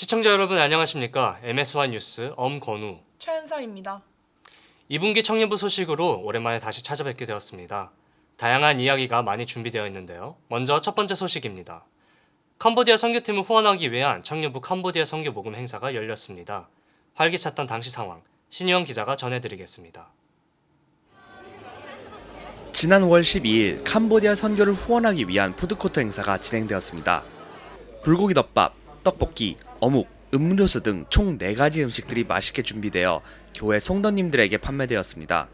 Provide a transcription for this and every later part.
시청자 여러분 안녕하십니까? MSY 뉴스 엄건우 최은서입니다. 2분기 청년부 소식으로 오랜만에 다시 찾아뵙게 되었습니다. 다양한 이야기가 많이 준비되어 있는데요. 먼저 첫 번째 소식입니다. 캄보디아 선교팀을 후원하기 위한 청년부 캄보디아 선교 모금 행사가 열렸습니다. 활기찼던 당시 상황, 신희영 기자가 전해드리겠습니다. 지난 5월 12일 캄보디아 선교를 후원하기 위한 푸드코트 행사가 진행되었습니다. 불고기 덮밥, 떡볶이, 어묵, 음료수 등 총 4가지 음식들이 맛있게 준비되어 교회 성도님들에게 판매되었습니다.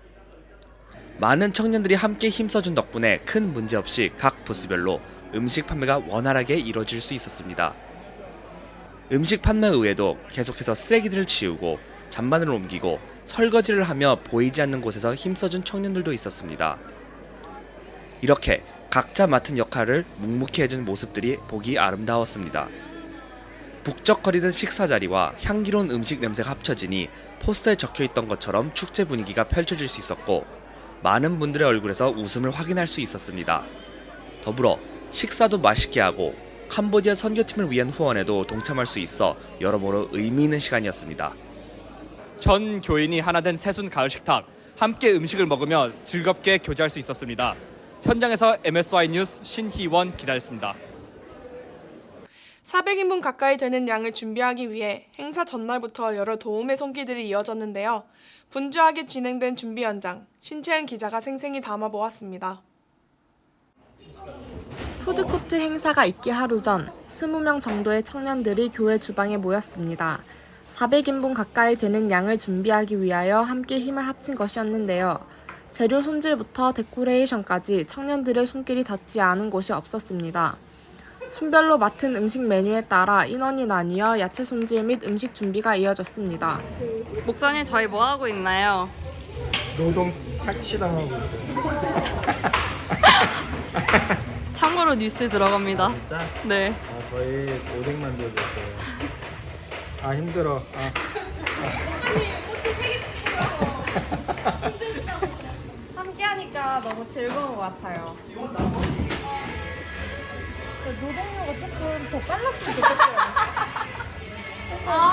많은 청년들이 함께 힘써준 덕분에 큰 문제 없이 각 부스별로 음식 판매가 원활하게 이루어질 수 있었습니다. 음식 판매 외에도 계속해서 쓰레기들을 치우고 잔반을 옮기고 설거지를 하며 보이지 않는 곳에서 힘써준 청년들도 있었습니다. 이렇게 각자 맡은 역할을 묵묵히 해준 모습들이 보기 아름다웠습니다. 북적거리는 식사 자리와 향기로운 음식 냄새가 합쳐지니 포스터에 적혀있던 것처럼 축제 분위기가 펼쳐질 수 있었고 많은 분들의 얼굴에서 웃음을 확인할 수 있었습니다. 더불어 식사도 맛있게 하고 캄보디아 선교팀을 위한 후원에도 동참할 수 있어 여러모로 의미 있는 시간이었습니다. 전 교인이 하나 된 새순 가을 식탁, 함께 음식을 먹으며 즐겁게 교제할 수 있었습니다. 현장에서 MSY 뉴스 신희원 기자였습니다. 400인분 가까이 되는 양을 준비하기 위해 행사 전날부터 여러 도움의 손길들이 이어졌는데요. 분주하게 진행된 준비 현장, 신채은 기자가 생생히 담아보았습니다. 푸드코트 행사가 있기 하루 전 20명 정도의 청년들이 교회 주방에 모였습니다. 400인분 가까이 되는 양을 준비하기 위하여 함께 힘을 합친 것이었는데요. 재료 손질부터 데코레이션까지 청년들의 손길이 닿지 않은 곳이 없었습니다. 순별로 맡은 음식 메뉴에 따라 인원이 나뉘어 야채 손질 및 음식 준비가 이어졌습니다. 목사님 저희 뭐 하고 있나요? 노동 착취당하고 있어요. 참고로 뉴스 들어갑니다. 진짜? 네. 아, 저희 오뎅 만들어줬어요. 아 힘들어. 함께하니까 너무 즐거운 것 같아요. 노동요가 조금 더 빨랐으면 좋겠어요.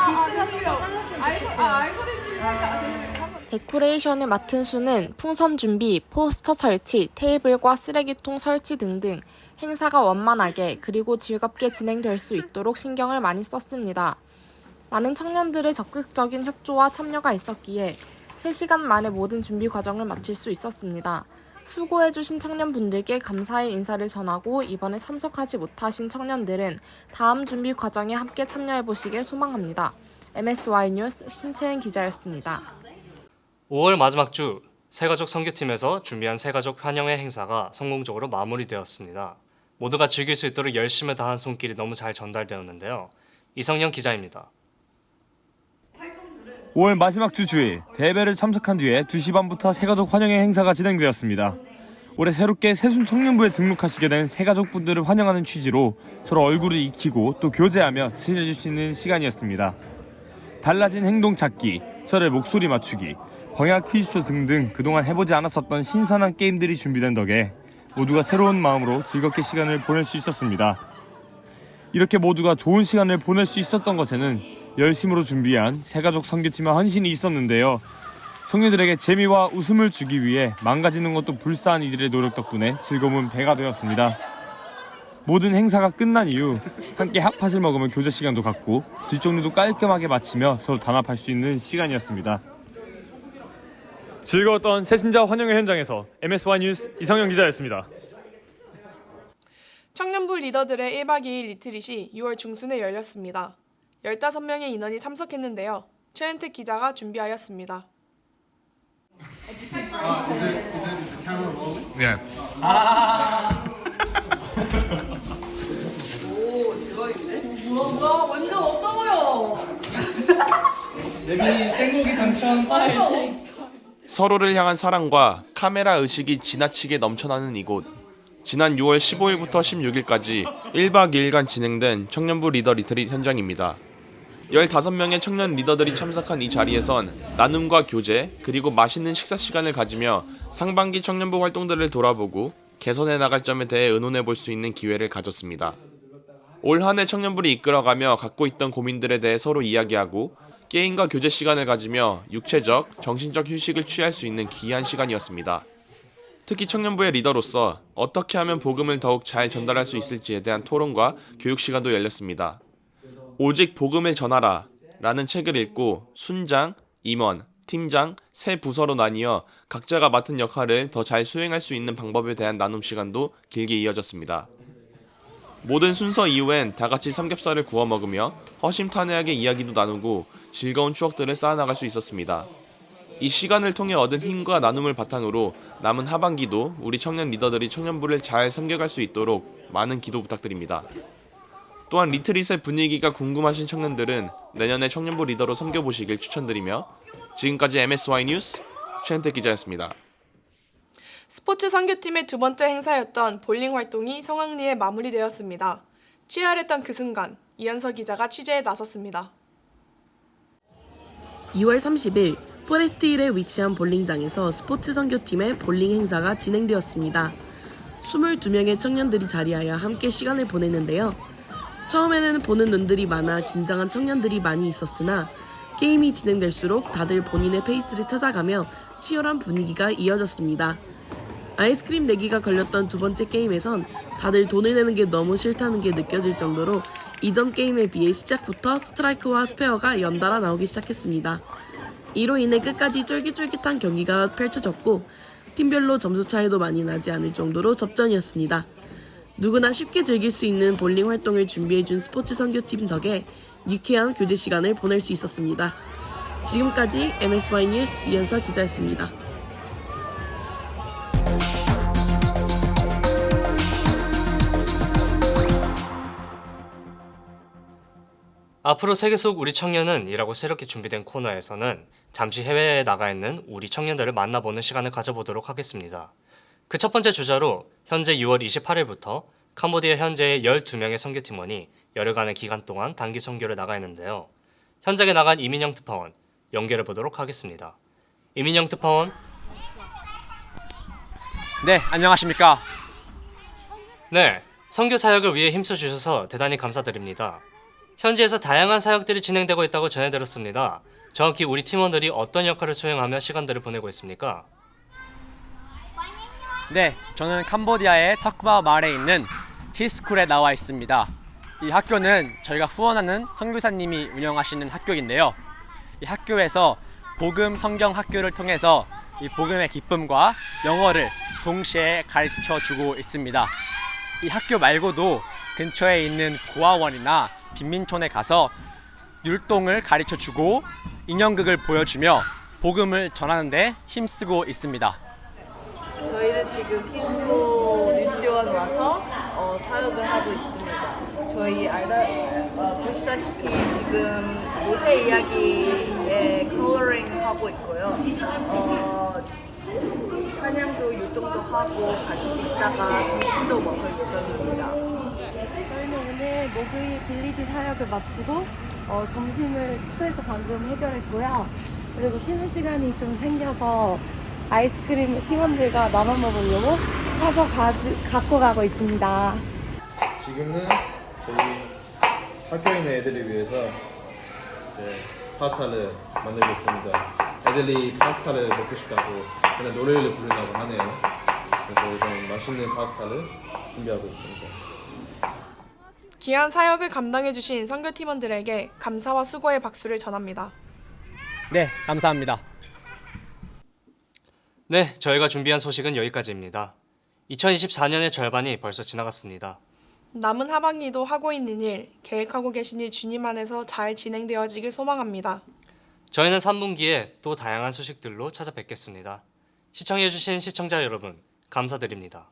비트가 좀 더 빨랐으면 좋겠어요. 데코레이션을 맡은 수는 풍선 준비, 포스터 설치, 테이블과 쓰레기통 설치 등등 행사가 원만하게 그리고 즐겁게 진행될 수 있도록 신경을 많이 썼습니다. 많은 청년들의 적극적인 협조와 참여가 있었기에 3시간 만에 모든 준비 과정을 마칠 수 있었습니다. 수고해주신 청년분들께 감사의 인사를 전하고 이번에 참석하지 못하신 청년들은 다음 준비 과정에 함께 참여해보시길 소망합니다. MSY 뉴스 신채은 기자였습니다. 5월 마지막 주 새가족 선교팀에서 준비한 새가족 환영회 행사가 성공적으로 마무리되었습니다. 모두가 즐길 수 있도록 열심히 다한 손길이 너무 잘 전달되었는데요. 이성영 기자입니다. 5월 마지막 주 주일 대회를 참석한 뒤에 2시 반부터 새가족 환영회 행사가 진행되었습니다. 올해 새롭게 새순 청년부에 등록하시게 된 새가족분들을 환영하는 취지로 서로 얼굴을 익히고 또 교제하며 친해질 수 있는 시간이었습니다. 달라진 행동 찾기, 서로의 목소리 맞추기, 광야 퀴즈쇼 등등 그동안 해보지 않았었던 신선한 게임들이 준비된 덕에 모두가 새로운 마음으로 즐겁게 시간을 보낼 수 있었습니다. 이렇게 모두가 좋은 시간을 보낼 수 있었던 것에는 열심으로 준비한 새가족 선교팀의 헌신이 있었는데요. 청년들에게 재미와 웃음을 주기 위해 망가지는 것도 불사한 이들의 노력 덕분에 즐거움은 배가 되었습니다. 모든 행사가 끝난 이후 함께 핫팟을 먹으며 교제 시간도 갖고 뒷정리도 깔끔하게 마치며 서로 단합할 수 있는 시간이었습니다. 즐거웠던 새신자 환영회 현장에서 MSY 뉴스 이성영 기자였습니다. 청년부 리더들의 1박 2일 리트릿이 6월 중순에 열렸습니다. 15명의 인원이 참석했는데요. 최은택 기자가 준비하였습니다. 완전 없어 보여. 서로를 향한 사랑과 카메라 의식이 지나치게 넘쳐나는 이곳. 지난 6월 15일부터 16일까지 1박 2일간 진행된 청년부 리더 리트릿 현장입니다. 15명의 청년 리더들이 참석한 이 자리에선 나눔과 교제, 그리고 맛있는 식사 시간을 가지며 상반기 청년부 활동들을 돌아보고 개선해 나갈 점에 대해 의논해 볼 수 있는 기회를 가졌습니다. 올 한 해 청년부를 이끌어가며 갖고 있던 고민들에 대해 서로 이야기하고 게임과 교제 시간을 가지며 육체적, 정신적 휴식을 취할 수 있는 귀한 시간이었습니다. 특히 청년부의 리더로서 어떻게 하면 복음을 더욱 잘 전달할 수 있을지에 대한 토론과 교육 시간도 열렸습니다. 오직 복음을 전하라 라는 책을 읽고 순장, 임원, 팀장, 세 부서로 나뉘어 각자가 맡은 역할을 더 잘 수행할 수 있는 방법에 대한 나눔 시간도 길게 이어졌습니다. 모든 순서 이후엔 다 같이 삼겹살을 구워 먹으며 허심탄회하게 이야기도 나누고 즐거운 추억들을 쌓아나갈 수 있었습니다. 이 시간을 통해 얻은 힘과 나눔을 바탕으로 남은 하반기도 우리 청년 리더들이 청년부를 잘 섬겨갈 수 있도록 많은 기도 부탁드립니다. 또한 리트릿의 분위기가 궁금하신 청년들은 내년에 청년부 리더로 섬겨보시길 추천드리며 지금까지 MSY 뉴스 최현택 기자였습니다. 스포츠 선교팀의 두 번째 행사였던 볼링 활동이 성황리에 마무리되었습니다. 치열했던 그 순간 이현서 기자가 취재에 나섰습니다. 2월 30일 포레스트힐에 위치한 볼링장에서 스포츠 선교팀의 볼링 행사가 진행되었습니다. 22명의 청년들이 자리하여 함께 시간을 보냈는데요. 처음에는 보는 눈들이 많아 긴장한 청년들이 많이 있었으나 게임이 진행될수록 다들 본인의 페이스를 찾아가며 치열한 분위기가 이어졌습니다. 아이스크림 내기가 걸렸던 두 번째 게임에선 다들 돈을 내는 게 너무 싫다는 게 느껴질 정도로 이전 게임에 비해 시작부터 스트라이크와 스페어가 연달아 나오기 시작했습니다. 이로 인해 끝까지 쫄깃쫄깃한 경기가 펼쳐졌고 팀별로 점수 차이도 많이 나지 않을 정도로 접전이었습니다. 누구나 쉽게 즐길 수 있는 볼링 활동을 준비해준 스포츠 선교팀 덕에 유쾌한 교제 시간을 보낼 수 있었습니다. 지금까지 MSY 뉴스 이현서 기자였습니다. 앞으로 세계 속 우리 청년은 이라고 새롭게 준비된 코너에서는 잠시 해외에 나가 있는 우리 청년들을 만나보는 시간을 가져보도록 하겠습니다. 그 첫 번째 주자로 현재 6월 28일부터 캄보디아 현재의 12명의 선교팀원이 열흘간의 기간 동안 단기 선교를 나가 있는데요. 현장에 나간 이민영 특파원 연결해 보도록 하겠습니다. 이민영 특파원. 네, 안녕하십니까. 네, 선교 사역을 위해 힘써 주셔서 대단히 감사드립니다. 현지에서 다양한 사역들이 진행되고 있다고 전해들었습니다. 정확히 우리 팀원들이 어떤 역할을 수행하며 시간들을 보내고 있습니까? 네, 저는 캄보디아의 터크바 마을에 있는 히스쿨에 나와 있습니다. 이 학교는 저희가 후원하는 선교사님이 운영하시는 학교인데요. 이 학교에서 복음 성경 학교를 통해서 이 복음의 기쁨과 영어를 동시에 가르쳐주고 있습니다. 이 학교 말고도 근처에 있는 고아원이나 빈민촌에 가서 율동을 가르쳐주고 인형극을 보여주며 복음을 전하는 데 힘쓰고 있습니다. 저희는 지금 히스코 유치원 와서 사역을 하고 있습니다. 저희 보시다시피 지금 모세 이야기에 컬러링 하고 있고요. 찬양도 율동도 하고 같이 있다가 점심도 먹을 예정입니다. 저희는 오늘 목요일 빌리지 사역을 마치고 점심을 숙소에서 방금 해결했고요. 그리고 쉬는 시간이 좀 생겨서 아이스크림 팀원들과 나눠 먹으려고 사서 갖고 가고 있습니다. 지금은 저희 학교에 있는 애들을 위해서 파스타를 만들고 있습니다. 애들이 파스타를 먹고 싶다고 그냥 노래를 부르려고 하네요. 그래서 우선 맛있는 파스타를 준비하고 있습니다. 귀한 사역을 감당해주신 선교팀원들에게 감사와 수고의 박수를 전합니다. 네, 감사합니다. 네, 저희가 준비한 소식은 여기까지입니다. 2024년의 절반이 벌써 지나갔습니다. 남은 하반기도 하고 있는 일, 계획하고 계신 일 주님 안에서 잘 진행되어지길 소망합니다. 저희는 3분기에 또 다양한 소식들로 찾아뵙겠습니다. 시청해주신 시청자 여러분, 감사드립니다.